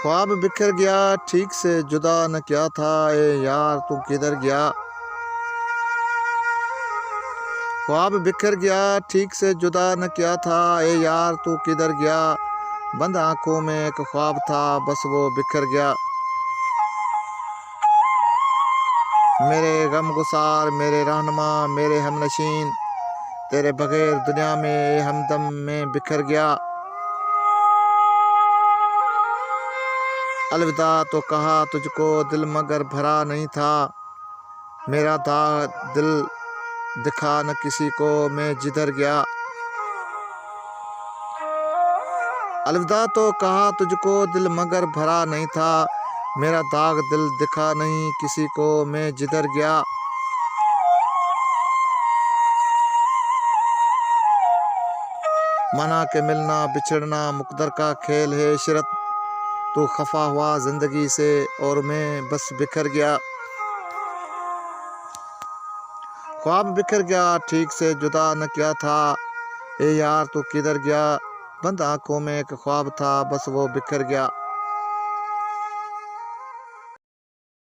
ख्वाब बिखर गया, ठीक से जुदा न क्या था, ए यार तू किधर गया। ख्वाब बिखर गया, ठीक से जुदा न क्या था, ए यार तू किधर गया। बंद आंखों में एक ख्वाब था, बस वो बिखर गया। मेरे गम गुसार, मेरे रहनुमा, मेरे हमनशीन, तेरे बगैर दुनिया में हमदम में बिखर गया। अलविदा तो कहा तुझको दिल मगर भरा नहीं था, मेरा दाग दिल दिखा न किसी को मैं जिधर गया। अलविदा तो कहा तुझको दिल मगर भरा नहीं था, मेरा दाग दिल दिखा नहीं किसी को मैं जिधर गया। मना के मिलना बिछड़ना मुकद्दर का खेल है इशरत, तू खफा हुआ जिंदगी से और मैं बस बिखर गया। ख्वाब बिखर गया, ठीक से जुदा न क्या था, ए यार तू किधर गया। बंद आंखों में एक ख्वाब था, बस वो बिखर गया।